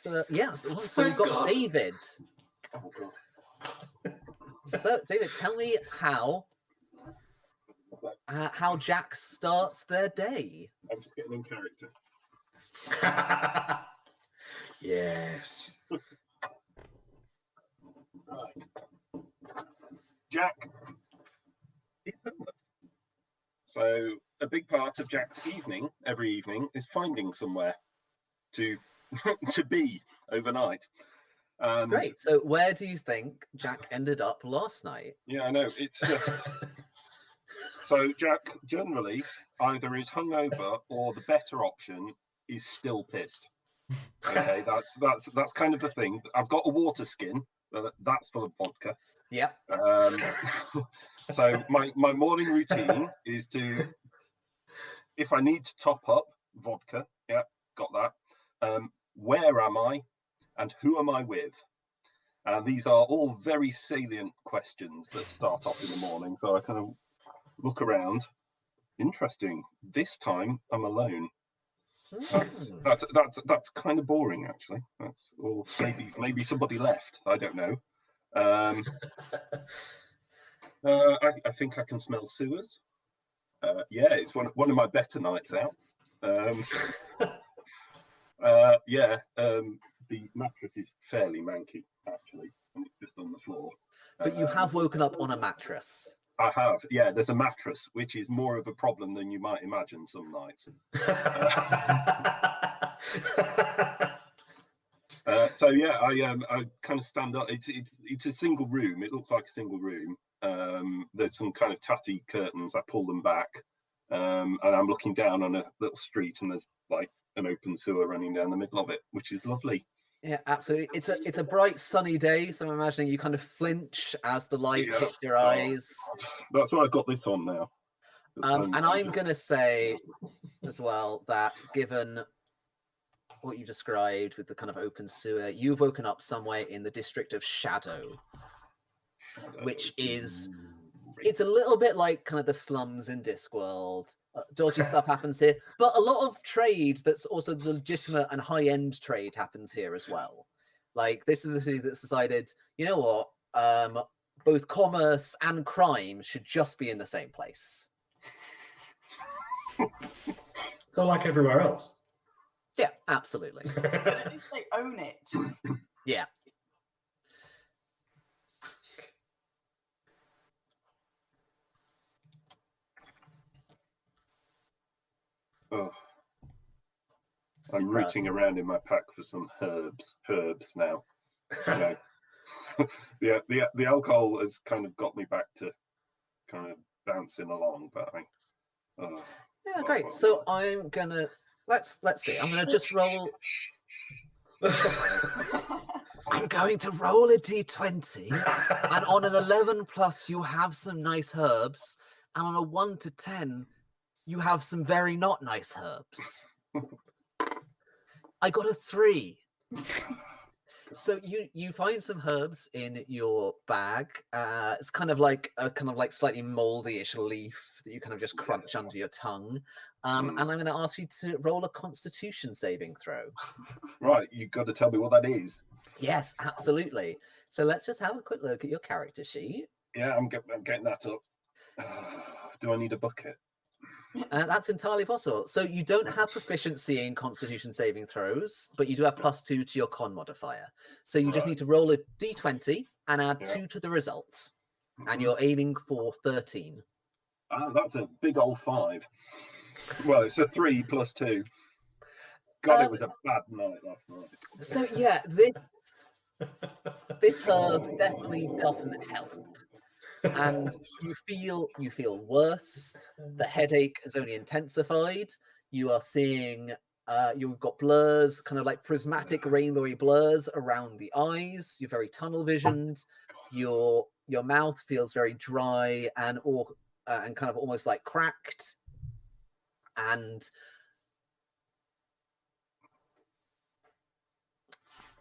that's So Thank we've got God. David. Oh, God. So, David, tell me how Jack starts their day. I'm just getting in character. Yes. Right. Jack is homeless. So a big part of Jack's evening, every evening, is finding somewhere to to be overnight. And Great. So where do you think Jack ended up last night? yeah, I know. It's so Jack generally either is hungover or the better option is still pissed. Okay, that's kind of the thing. I've got a water skin that's full of vodka. Yep. So my morning routine is to, if I need to top up, vodka. Yeah, got that. Where am I, and who am I with? And these are all very salient questions that start off in the morning. So I kind of look around. Interesting. This time I'm alone. That's kind of boring, actually. That's, or maybe somebody left. I don't know. I think I can smell sewers. Yeah, it's one of my better nights out. The mattress is fairly manky, actually, and it's just on the floor. But you have woken up on a mattress. I have, yeah. There's a mattress, which is more of a problem than you might imagine some nights. So yeah, I kind of stand up. It's a single room. It looks like a single room. There's some kind of tatty curtains. I pull them back, and I'm looking down on a little street, and there's like an open sewer running down the middle of it, which is lovely. Yeah, absolutely. It's a bright sunny day, so I'm imagining you kind of flinch as the light hits your eyes. That's why I've got this on now. And I'm going to say as well that given what you described with the kind of open sewer, you've woken up somewhere in the district of Shadow, which is, it's a little bit like kind of the slums in Discworld. Dodgy stuff happens here, but a lot of trade that's also the legitimate and high-end trade happens here as well. Like, this is a city that's decided, you know what, both commerce and crime should just be in the same place. So like everywhere else. Yeah, absolutely. They own it. Yeah. Oh. I'm rooting around in my pack for some herbs now. You know, the alcohol has kind of got me back to kind of bouncing along, but yeah, great. So I'm gonna let's see. I'm gonna just roll. I'm going to roll a d20, and on an 11 plus, you have some nice herbs, and on a 1 to 10, you have some very not nice herbs. I got a 3. So you find some herbs in your bag. It's kind of like slightly moldy-ish leaf that you kind of just crunch under your tongue. And I'm going to ask you to roll a Constitution saving throw. Right, you've got to tell me what that is. Yes, absolutely. So let's just have a quick look at your character sheet. Yeah, I'm getting that up. Do I need a bucket? That's entirely possible. So you don't have proficiency in Constitution saving throws, but you do have +2 to your con modifier. So you just need to roll a d20 and add 2 to the result. And you're aiming for 13. That's a big old 5. Well, it's a 3 + 2. God, it was a bad night last night. So yeah, this herb definitely doesn't help. And you feel worse. The headache has only intensified. You are seeing you've got blurs, kind of like prismatic rainbowy blurs around the eyes. You're very tunnel visioned. Your mouth feels very dry and kind of almost like cracked. And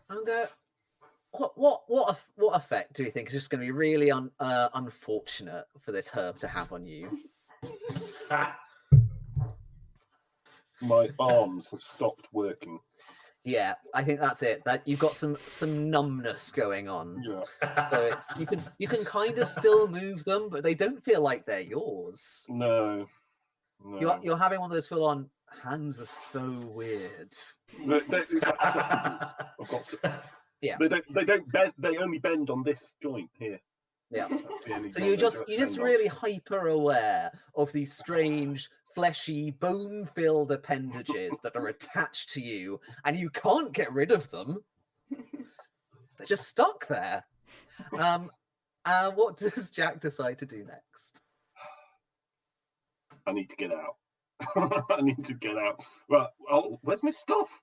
I'm going, what effect do you think is just going to be really unfortunate for this herb to have on you? My arms have stopped working. Yeah, I think that's it. That you've got some numbness going on. Yeah. So it's you can kind of still move them, but they don't feel like they're yours. No. You're having one of those full on hands are so weird. It's like sausages. I've got. Yeah. They don't bend. They only bend on this joint here. Yeah. That's the only So joint you're they just bend on. really hyper aware of these strange, fleshy, bone-filled appendages that are attached to you, and you can't get rid of them. They're just stuck there. What does Jack decide to do next? I need to get out. I need to get out. Right. Oh, where's my stuff?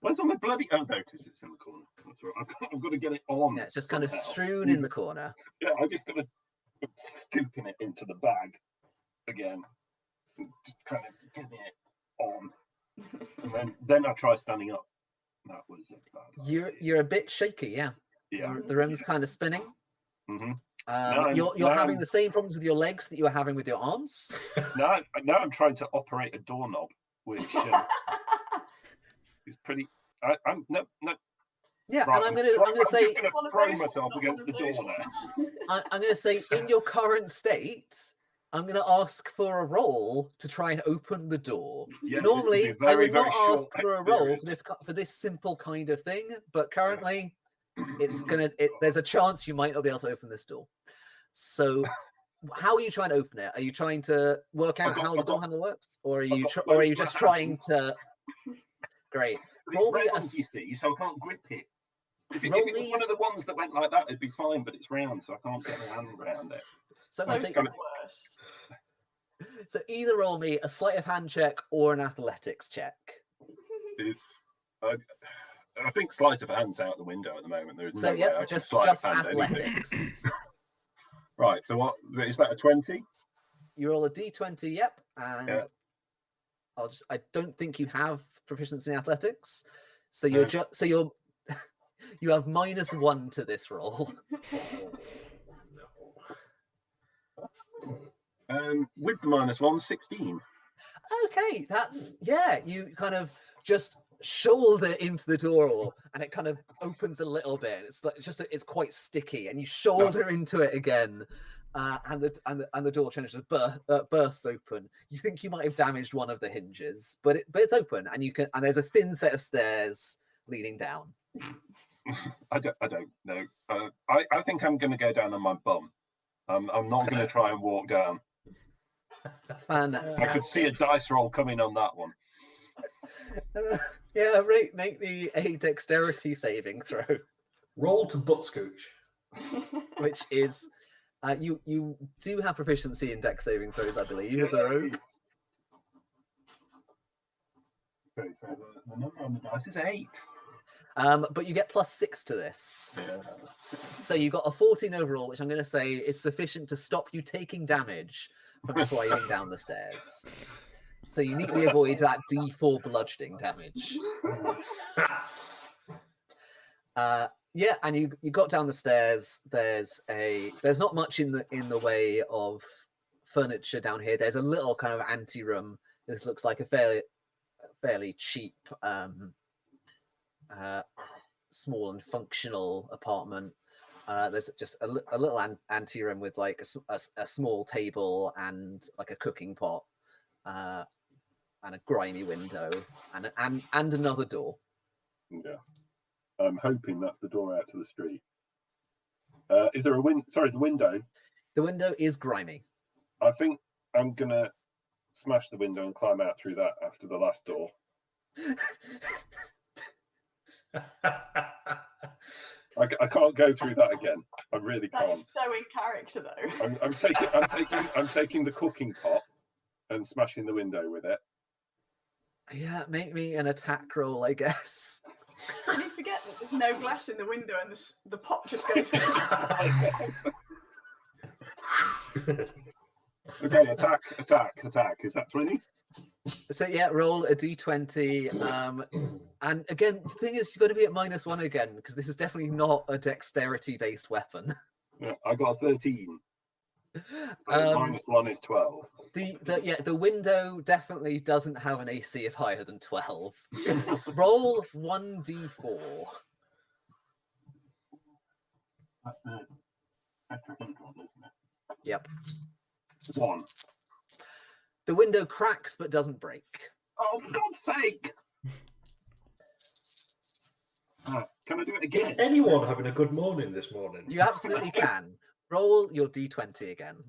Where's all my bloody? Oh, there it is. It's in the corner. That's right. I've got to get it on. Yeah, it's just kind of somehow. strewn in the corner. Yeah, I just got to scooping it into the bag again. Just kind of getting it on, and then I try standing up. That was a bad idea. You're a bit shaky, yeah. Yeah. The room's kind of spinning. Mm-hmm. You're having the same problems with your legs that you were having with your arms. Now I'm trying to operate a doorknob, which is pretty. I'm no. Yeah, Right, and I'm gonna say just gonna throw myself against the door now. I'm gonna say in your current state, I'm gonna ask for a roll to try and open the door. Yes, Normally, it'd be a I would very, not very ask short for a roll experience. for this simple kind of thing, but currently, there's a chance you might not be able to open this door. So, how are you trying to open it? Are you trying to work out how the door handle works, or are you just trying to? Great. But it's round, you see, so I can't grip it. If it was one of the ones that went like that, it'd be fine, but it's round, so I can't get my hand around it. So Those I are the worst. So either roll me a sleight of hand check or an athletics check. I think sleight of hand's out the window at the moment. There is no way I can just sleight of hand athletics. anything. Right, so what is that, a 20? You roll a d20, yep, and Yeah. I don't think you have proficiency in athletics, so you're you have -1 to this roll. With the -1, 16. Okay, you kind of just shoulder into the door and it kind of opens a little bit. It's like it's quite sticky, and you shoulder into it again, and the door changes bursts open. You think you might have damaged one of the hinges, but it's open, and there's a thin set of stairs leading down. I don't know. I think I'm going to go down on my bum. I'm not going to try and walk down. Fantastic. I could see a dice roll coming on that one. Make me a dexterity saving throw. Roll to butt scooch. Which is you do have proficiency in dex saving throws, I believe, as a rogue. Okay, so the number on the dice is 8. But you get +6 to this. Yeah. So you got a 14 overall, which I'm going to say is sufficient to stop you taking damage from sliding down the stairs. So you neatly avoid that D4 bludgeoning damage. And you got down the stairs. There's not much in the way of furniture down here. There's a little kind of anteroom. This looks like a fairly cheap, small and functional apartment. There's just a little anteroom with like a small table and like a cooking pot, and a grimy window, and another door. Yeah. I'm hoping that's the door out to the street. Is there a window? Sorry, the window. The window is grimy. I think I'm gonna smash the window and climb out through that after the last door. I can't go through that again. I really That can't. is so in character, though. I'm taking the cooking pot and smashing the window with it. Yeah, make me an attack roll, I guess. And you forget that there's no glass in the window and the pot just goes. Okay, attack. Is that 20? So yeah, roll a d20. And again, the thing is, you've got to be at -1 again, because this is definitely not a dexterity-based weapon. Yeah, I got a 13. So -1 is 12. The window definitely doesn't have an AC of higher than 12. Roll 1d4. That's the extra hint one, isn't it? Yep. 1. The window cracks but doesn't break. Oh, for God's sake! Can I do it again? Is anyone having a good morning this morning? You absolutely can. Roll your d20 again.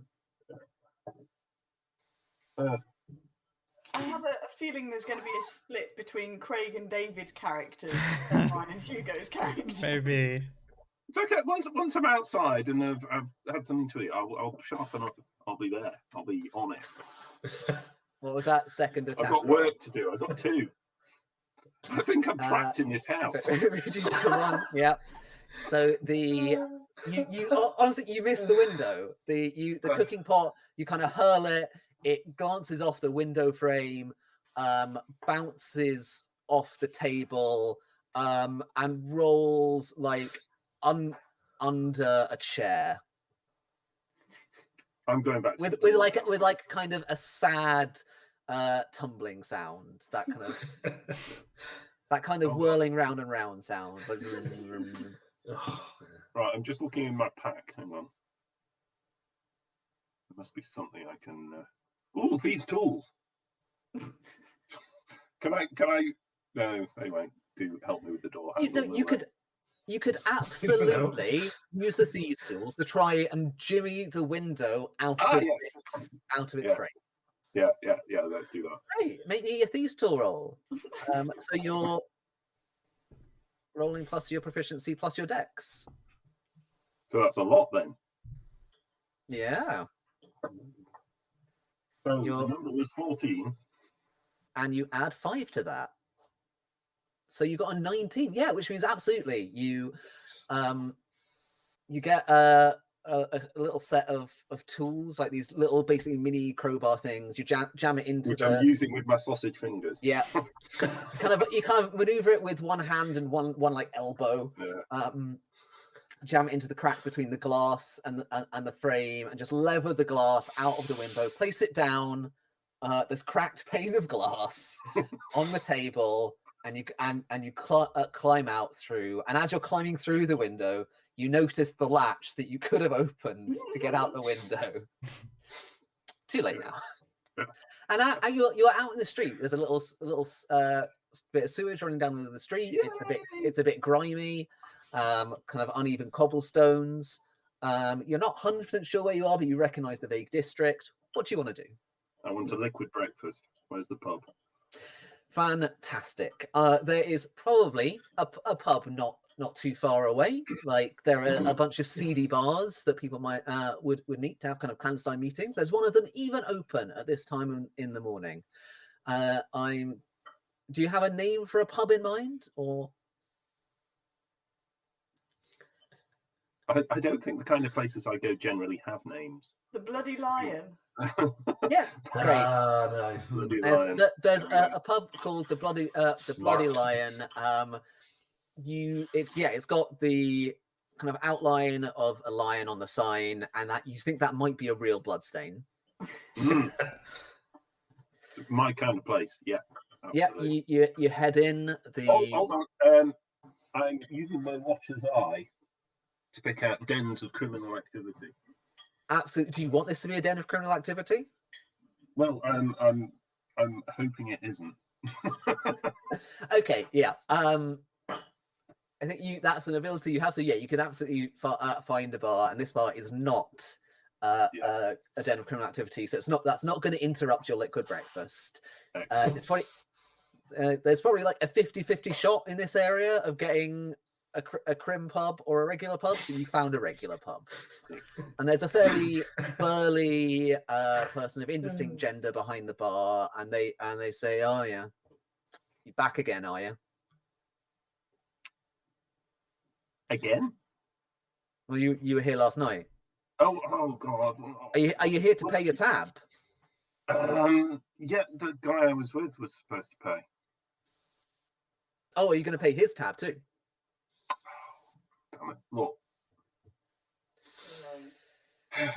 I have a feeling there's going to be a split between Craig and David's characters and mine and Hugo's character. Maybe. It's okay. Once I'm outside and I've had something to eat, I'll sharpen up. I'll be there. I'll be on it. What was that second attack? I've got work to do. I've got 2. I think I'm trapped in this house. Reduced to 1. Yeah. So you honestly you miss the window. The cooking pot, you kind of hurl it. It glances off the window frame, bounces off the table, and rolls like under a chair. I'm going back to with like kind of a sad tumbling sound. That kind of whirling round and round sound. Like, right, I'm just looking in my pack. Hang on. There must be something I can. Oh, these tools. Can I? No, they won't do. Help me with the door. You could absolutely use the thieves' tools to try and jimmy the window out of its frame. Yeah. Let's do that. Great. Make me a thieves' tool roll. So you're rolling plus your proficiency plus your dex. So that's a lot then. Yeah. So the number was 14. And you add 5 to that. So you got a 19. Yeah, which means absolutely you get a little set of tools, like these little basically mini crowbar things. You jam it into which I'm using with my sausage fingers. Yeah. you kind of maneuver it with one hand and one like elbow. Yeah. Jam it into the crack between the glass and the frame, and just lever the glass out of the window. Place it down. This cracked pane of glass on the table, and you climb out through. And as you're climbing through the window, you notice the latch that you could have opened to get out the window. Too late now. And you're out in the street. There's a little bit of sewage running down the street. Yay! It's a bit grimy. Kind of uneven cobblestones. You're not 100% sure where you are, but you recognize the vague district. What do you want to do? I want a liquid breakfast. Where's the pub? Fantastic. There is probably a pub not too far away. Like there are a bunch of seedy bars that people might would meet to have kind of clandestine meetings. There's one of them even open at this time in the morning. Do you have a name for a pub in mind, or? I don't think the kind of places I go generally have names. The Bloody Lion. Yeah, great. Nice. There's a pub called the Bloody Lion. It's got the kind of outline of a lion on the sign, and that you think that might be a real bloodstain. My kind of place. Yeah. Absolutely. Yeah. You head in. Hold on. I'm using my watcher's eye to pick out dens of criminal activity. Absolutely. Do you want this to be a den of criminal activity? Well, I'm hoping it isn't. Okay, yeah. I think that's an ability you have. So yeah, you can absolutely find a bar, and this bar is not a den of criminal activity. So that's not going to interrupt your liquid breakfast. It's probably there's probably like a 50-50 shot in this area of getting a crim pub or a regular pub, so you found a regular pub. And there's a fairly burly person of indistinct gender behind the bar, and they say, "Oh yeah, you back again, are you?" Again? Well, you were here last night. Oh God! Are you here to pay your tab? Yeah, the guy I was with was supposed to pay. Oh, are you going to pay his tab too? Damn it! Look,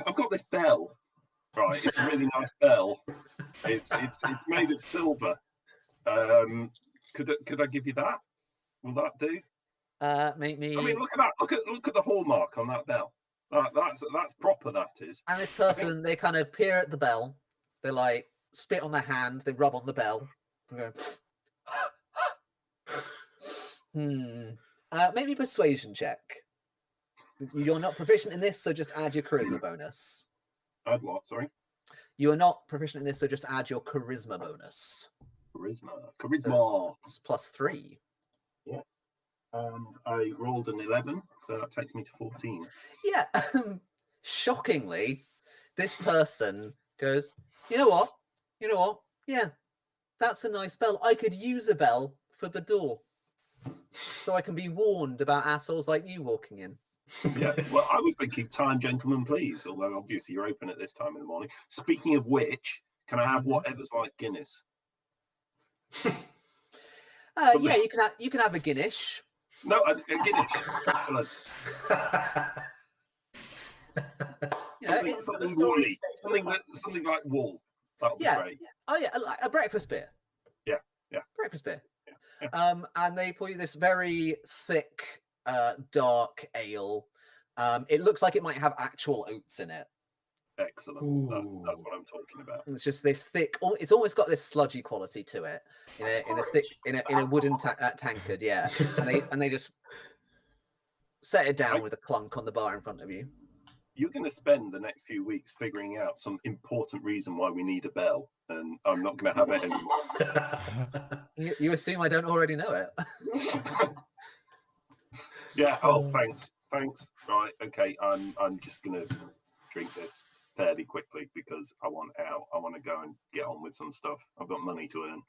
I've got this bell. Right, it's a really nice bell. It's made of silver. Could I give you that? Will that do? Make me. I mean, look at that. Look at the hallmark on that bell. That's proper. That is. And this person, they kind of peer at the bell. They like spit on their hand. They rub on the bell. And go, Make me a persuasion check. You're not proficient in this, so just add your charisma bonus. Add what? Sorry. You are not proficient in this, so just add your charisma bonus. Charisma. So it's +3. Yeah. And I rolled an 11, so that takes me to 14. Yeah. Shockingly, this person goes, you know what? Yeah, that's a nice bell. I could use a bell for the door, so I can be warned about assholes like you walking in. Yeah, well, I was thinking time, gentlemen, please. Although obviously you're open at this time in the morning. Speaking of which, can I have whatever's like Guinness? Yeah, you can have a Guinness. No, a Guinness. Excellent. Something woolly. Something like wool. That'll be great. Oh yeah, like a breakfast beer. Yeah. Breakfast beer. Yeah. And they pour you this very thick, dark ale. It looks like it might have actual oats in it. Excellent. That's what I'm talking about. It's just this thick. It's almost got this sludgy quality to it. In a thick, in a wooden tankard. Yeah, and they just set it down with a clunk on the bar in front of you. You're going to spend the next few weeks figuring out some important reason why we need a bell, and I'm not going to have it anymore. You assume I don't already know it. Yeah. Oh, thanks. Right. Okay. I'm just going to drink this fairly quickly because I want out. I want to go and get on with some stuff. I've got money to earn.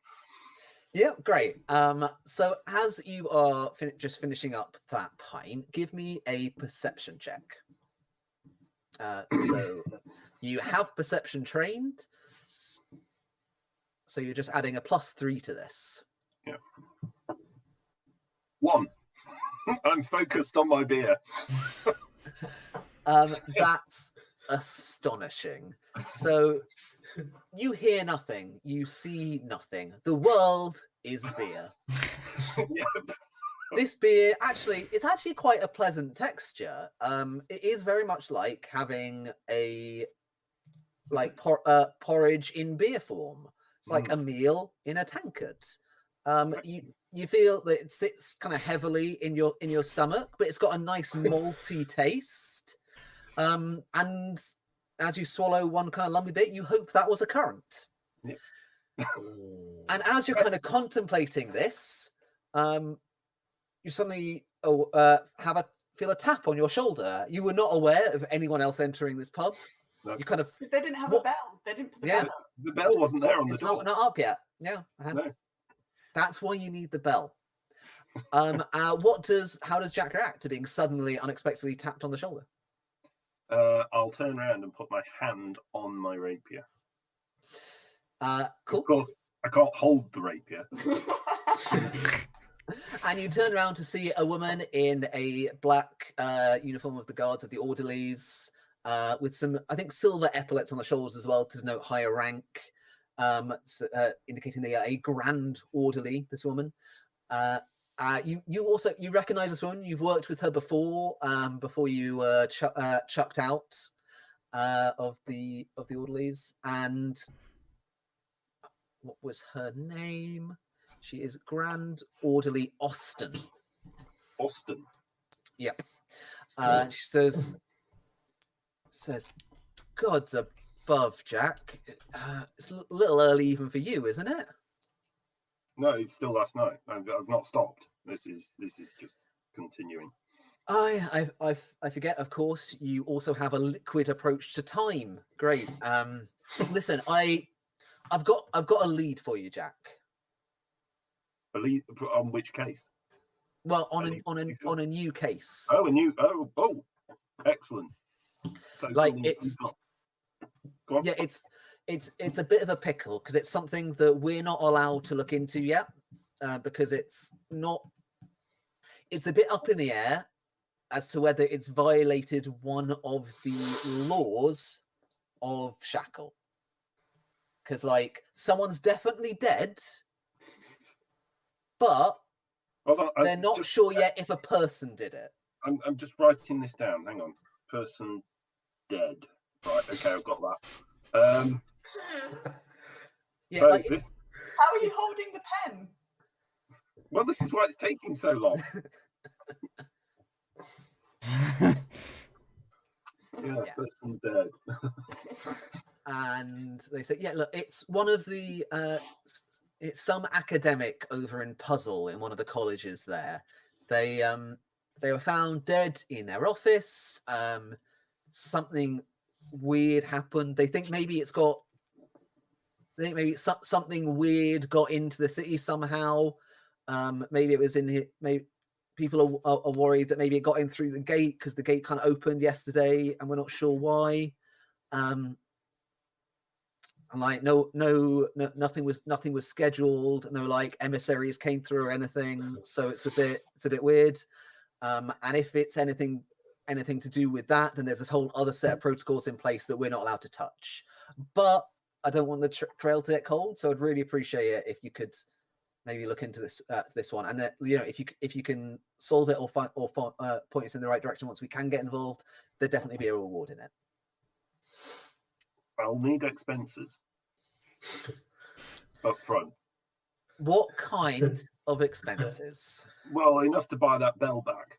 Yeah, great. So as you are just finishing up that pint, give me a perception check. So you have perception trained, so you're just adding a +3 to this. Yeah. 1. I'm focused on my beer. That's astonishing. So you hear nothing, you see nothing. The world is beer. Yep. This beer it's actually quite a pleasant texture. It is very much like having a porridge in beer form. It's like a meal in a tankard. You feel that it sits kind of heavily in your stomach, but it's got a nice malty taste. And as you swallow one kind of lumpy bit, you hope that was a currant. Yeah. And as you're kind of contemplating this, you suddenly feel a tap on your shoulder. You were not aware of anyone else entering this pub. No. You kind of because they didn't have a bell. They didn't put the bell up. The bell wasn't there on the it's door. not up yet. Yeah, No. That's why you need the bell. How does Jack react to being suddenly unexpectedly tapped on the shoulder? I'll turn around and put my hand on my rapier. Cool. Of course, I can't hold the rapier. And you turn around to see a woman in a black uniform of the guards of the orderlies, with some, I think, silver epaulets on the shoulders as well to denote higher rank, indicating they are a grand orderly. This woman. You recognize this woman. You've worked with her before you were chucked out of the orderlies. And what was her name? She is Grand Orderly Austin. Austin. Yep. She says, "Gods above, Jack. It's a little early even for you, isn't it?" No, it's still last night. I've not stopped. This is just continuing. I forget. Of course, you also have a liquid approach to time. Great. Listen, I've got a lead for you, Jack. A lead on which case? Well, on a new case. Oh, a new. Oh, excellent. So like it's. Go on. Yeah, it's a bit of a pickle because it's something that we're not allowed to look into yet, because it's a bit up in the air, as to whether it's violated one of the laws of Shackle. Because, like, someone's definitely dead, but Hold on, they're not sure yet if a person did it. I'm just writing this down. Hang on. Person dead. Right. Okay, I've got that. Yeah, so like this. How are you holding the pen? Well, this is why it's taking so long. Yeah, person dead. And they say, yeah, look, it's one of the it's some academic over in Puzzle in one of the colleges there. They were found dead in their office. Something weird happened. They think maybe something weird got into the city somehow. Maybe it was in here. Maybe people are worried that maybe it got in through the gate because the gate kind of opened yesterday, and we're not sure why. And like nothing was scheduled. No like emissaries came through or anything. So it's a bit weird. And if it's anything to do with that, then there's this whole other set of protocols in place that we're not allowed to touch. But I don't want the trail to get cold, so I'd really appreciate it if you could maybe look into this one, and that, you know, if you can solve it or point us in the right direction once we can get involved, there'd definitely be a reward in it. I'll need expenses up front. What kind of expenses? Well, enough to buy that bell back.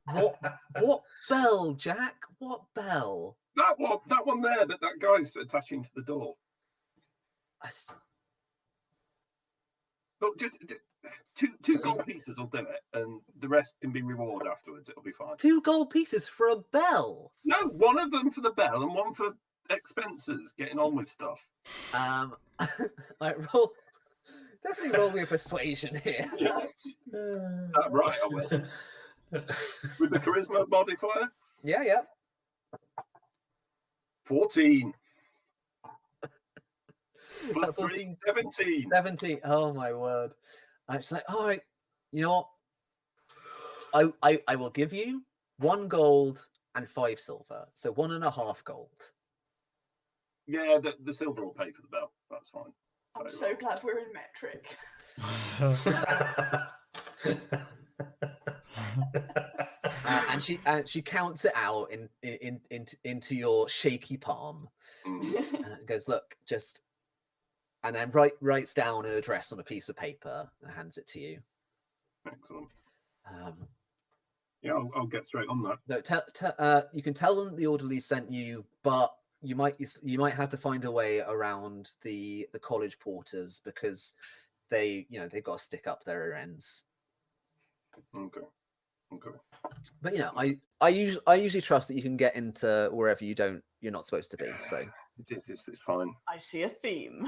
What bell, Jack? What bell? That one there that guy's attaching to the door. Look, just two gold pieces will do it, and the rest can be reward afterwards. It'll be fine. 2 gold pieces for a bell? No, one of them for the bell and one for expenses, getting on with stuff. Like definitely roll me a persuasion here. Yes. Is that right? I will. With the charisma modifier? Yeah. 14. Plus 14, 3, 17. 17. Oh my word. It's like, all right, you know what? I will give you 1 gold and 5 silver. So 1.5 gold. Yeah, the silver will pay for the bell. That's fine. I'm so glad we're in metric. And she counts it out into your shaky palm. And goes, look, just, and then writes down an address on a piece of paper and hands it to you. Excellent. Yeah, I'll get straight on that. No, you can tell them the orderly sent you, but you might have to find a way around the college porters, because they've got to stick up their ends. Okay. But I usually trust that you can get into wherever you're not supposed to be. So it's fine. I see a theme.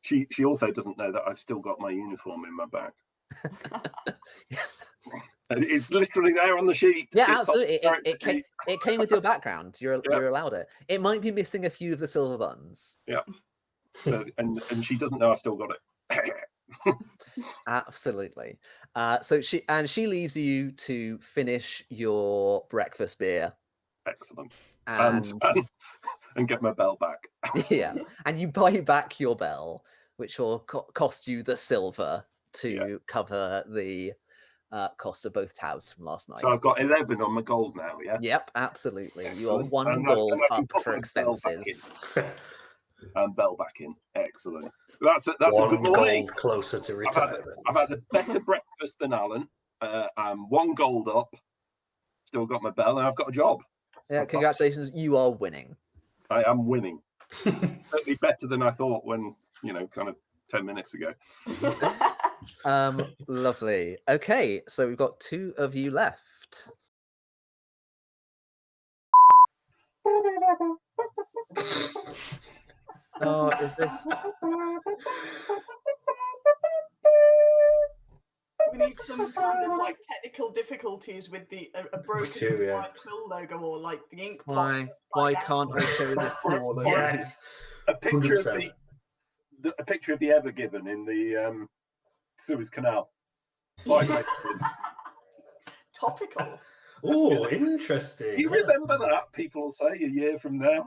She also doesn't know that I've still got my uniform in my bag. And it's literally there on the sheet. Yeah, absolutely. It came with your background. You're allowed it. It might be missing a few of the silver buttons. Yeah. And she doesn't know I've still got it. Absolutely. So she leaves you to finish your breakfast beer. Excellent. And get my bell back. Yeah. And you buy back your bell, which will cost you the silver to cover the cost of both tabs from last night. So I've got 11 on my gold now, yeah? Yep, absolutely. You are 1 gold up for expenses. And bell back in. Excellent. That's a good morning. Gold closer to retirement. I've had a better breakfast than Alan. I'm 1 gold up. Still got my bell, and I've got a job. Yeah, congratulations. You are winning. I am winning. Certainly better than I thought when, kind of 10 minutes ago. Lovely. Okay, so we've got 2 of you left. Oh, is this? We need some kind of like technical difficulties with a broken white quill logo, or like the ink. Why can't I show this all? Yes. A picture of the Ever Given in the Suez Canal. Topical. Oh, interesting. You remember that? People will say a year from now.